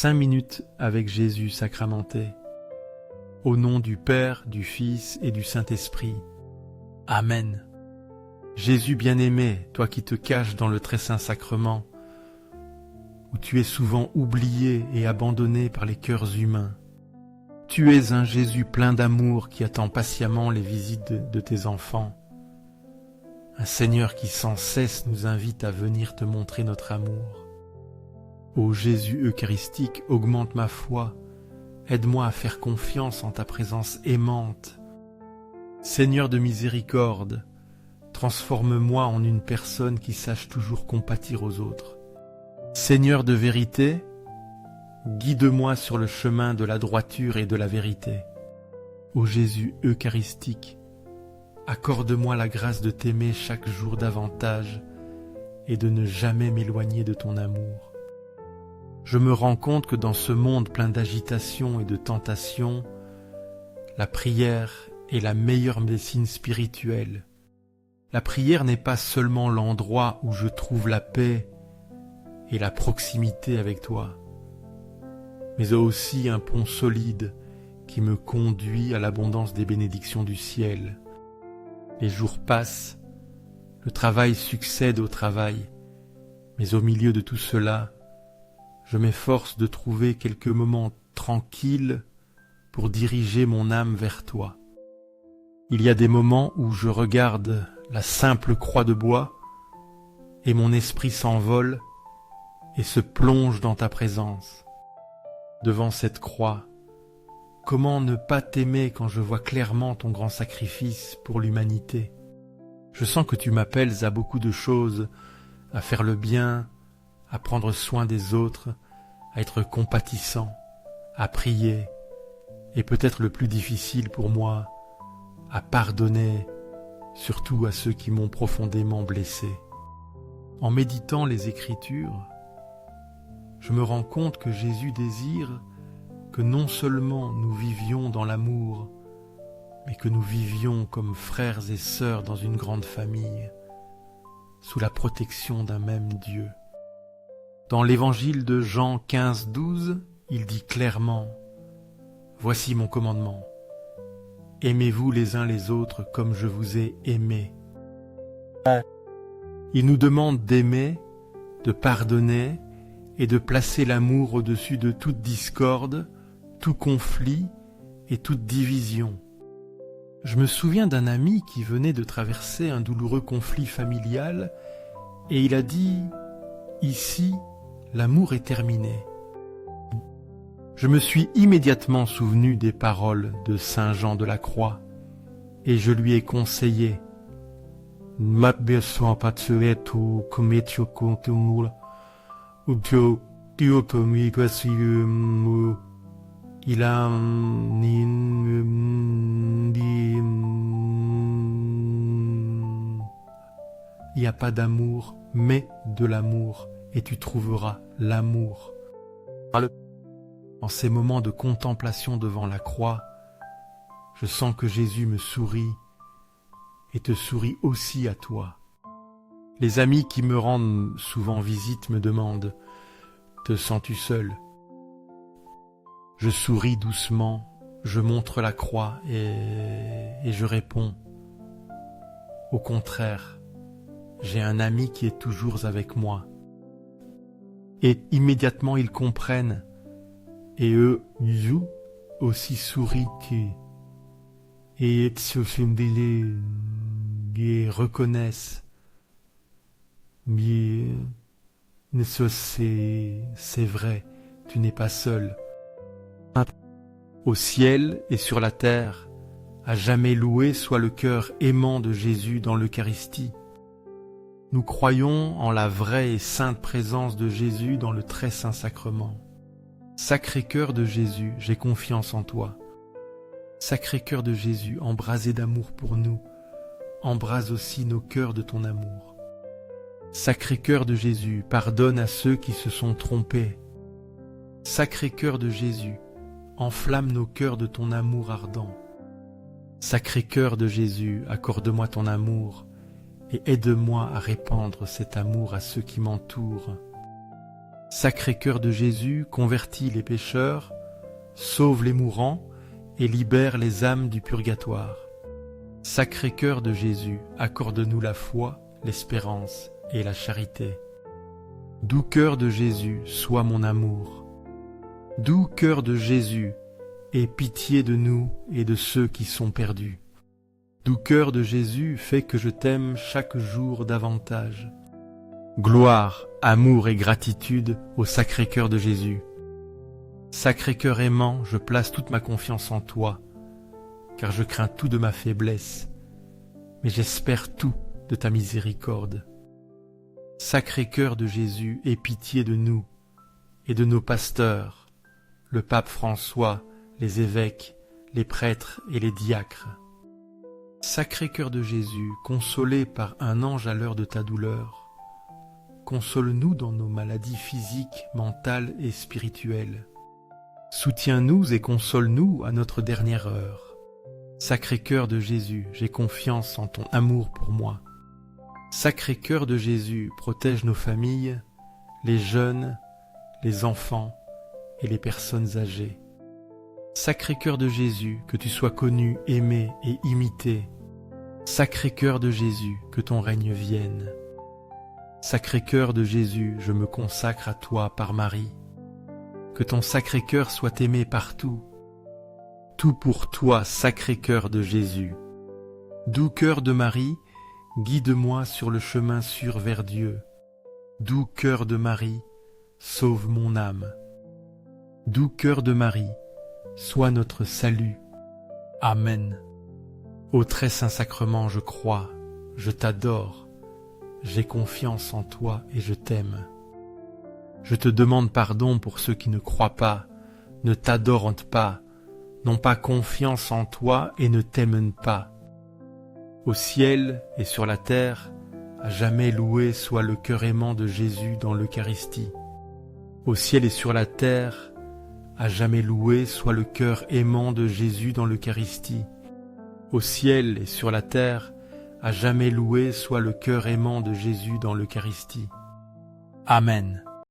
5 minutes avec Jésus sacramenté. Au nom du Père, du Fils et du Saint-Esprit. Amen. Jésus bien-aimé, toi qui te caches dans le très saint sacrement, où tu es souvent oublié et abandonné par les cœurs humains, tu es un Jésus plein d'amour qui attend patiemment les visites de tes enfants. Un Seigneur qui sans cesse nous invite à venir te montrer notre amour. Ô Jésus eucharistique, augmente ma foi, aide-moi à faire confiance en ta présence aimante. Seigneur de miséricorde, transforme-moi en une personne qui sache toujours compatir aux autres. Seigneur de vérité, guide-moi sur le chemin de la droiture et de la vérité. Ô Jésus eucharistique, accorde-moi la grâce de t'aimer chaque jour davantage et de ne jamais m'éloigner de ton amour. Je me rends compte que dans ce monde plein d'agitation et de tentation, la prière est la meilleure médecine spirituelle. La prière n'est pas seulement l'endroit où je trouve la paix et la proximité avec toi, mais aussi un pont solide qui me conduit à l'abondance des bénédictions du ciel. Les jours passent, le travail succède au travail, mais au milieu de tout cela, je m'efforce de trouver quelques moments tranquilles pour diriger mon âme vers toi. Il y a des moments où je regarde la simple croix de bois et mon esprit s'envole et se plonge dans ta présence. Devant cette croix, comment ne pas t'aimer quand je vois clairement ton grand sacrifice pour l'humanité? Je sens que tu m'appelles à beaucoup de choses, à faire le bien, à prendre soin des autres, à être compatissant, à prier, et peut-être le plus difficile pour moi, à pardonner, surtout à ceux qui m'ont profondément blessé. En méditant les Écritures, je me rends compte que Jésus désire que non seulement nous vivions dans l'amour, mais que nous vivions comme frères et sœurs dans une grande famille, sous la protection d'un même Dieu. Dans l'évangile de Jean 15-12, il dit clairement « Voici mon commandement, aimez-vous les uns les autres comme je vous ai aimés. » Il nous demande d'aimer, de pardonner et de placer l'amour au-dessus de toute discorde, tout conflit et toute division. Je me souviens d'un ami qui venait de traverser un douloureux conflit familial et il a dit « Ici, l'amour est terminé. » Je me suis immédiatement souvenu des paroles de Saint Jean de la Croix et je lui ai conseillé il n'y a pas d'amour, mais de l'amour, et tu trouveras l'amour. En ces moments de contemplation devant la croix, je sens que Jésus me sourit et te sourit aussi à toi. Les amis qui me rendent souvent visite me demandent « Te sens-tu seul ?» Je souris doucement, je montre la croix et je réponds « Au contraire, j'ai un ami qui est toujours avec moi. » Et immédiatement ils comprennent et eux aussi sourient et reconnaissent. Mais c'est vrai, tu n'es pas seul. Au ciel et sur la terre, à jamais loué soit le cœur aimant de Jésus dans l'Eucharistie. Nous croyons en la vraie et sainte présence de Jésus dans le très saint sacrement. Sacré cœur de Jésus, j'ai confiance en toi. Sacré cœur de Jésus, embrasé d'amour pour nous, embrase aussi nos cœurs de ton amour. Sacré cœur de Jésus, pardonne à ceux qui se sont trompés. Sacré cœur de Jésus, enflamme nos cœurs de ton amour ardent. Sacré cœur de Jésus, accorde-moi ton amour et aide-moi à répandre cet amour à ceux qui m'entourent. Sacré-Cœur de Jésus, convertis les pécheurs, sauve les mourants et libère les âmes du purgatoire. Sacré-Cœur de Jésus, accorde-nous la foi, l'espérance et la charité. Doux cœur de Jésus, sois mon amour. Doux cœur de Jésus, aie pitié de nous et de ceux qui sont perdus. Doux cœur de Jésus, fais que je t'aime chaque jour davantage. Gloire, amour et gratitude au Sacré-Cœur de Jésus. Sacré-Cœur aimant, je place toute ma confiance en toi, car je crains tout de ma faiblesse, mais j'espère tout de ta miséricorde. Sacré-Cœur de Jésus, aie pitié de nous et de nos pasteurs, le pape François, les évêques, les prêtres et les diacres. Sacré-Cœur de Jésus, consolé par un ange à l'heure de ta douleur, console-nous dans nos maladies physiques, mentales et spirituelles. Soutiens-nous et console-nous à notre dernière heure. Sacré-Cœur de Jésus, j'ai confiance en ton amour pour moi. Sacré-Cœur de Jésus, protège nos familles, les jeunes, les enfants et les personnes âgées. Sacré-Cœur de Jésus, que tu sois connu, aimé et imité. Sacré-Cœur de Jésus, que ton règne vienne. Sacré-Cœur de Jésus, je me consacre à toi par Marie. Que ton Sacré-Cœur soit aimé partout. Tout pour toi, Sacré-Cœur de Jésus. Doux cœur de Marie, guide-moi sur le chemin sûr vers Dieu. Doux cœur de Marie, sauve mon âme. Doux cœur de Marie, sois notre salut. Amen. Ô très saint sacrement, je crois, je t'adore. J'ai confiance en toi et je t'aime. Je te demande pardon pour ceux qui ne croient pas, ne t'adorent pas, n'ont pas confiance en toi et ne t'aiment pas. Au ciel et sur la terre, à jamais loué soit le cœur aimant de Jésus dans l'Eucharistie. Au ciel et sur la terre, à jamais loué soit le cœur aimant de Jésus dans l'Eucharistie. Au ciel et sur la terre, à jamais loué soit le cœur aimant de Jésus dans l'Eucharistie. Amen.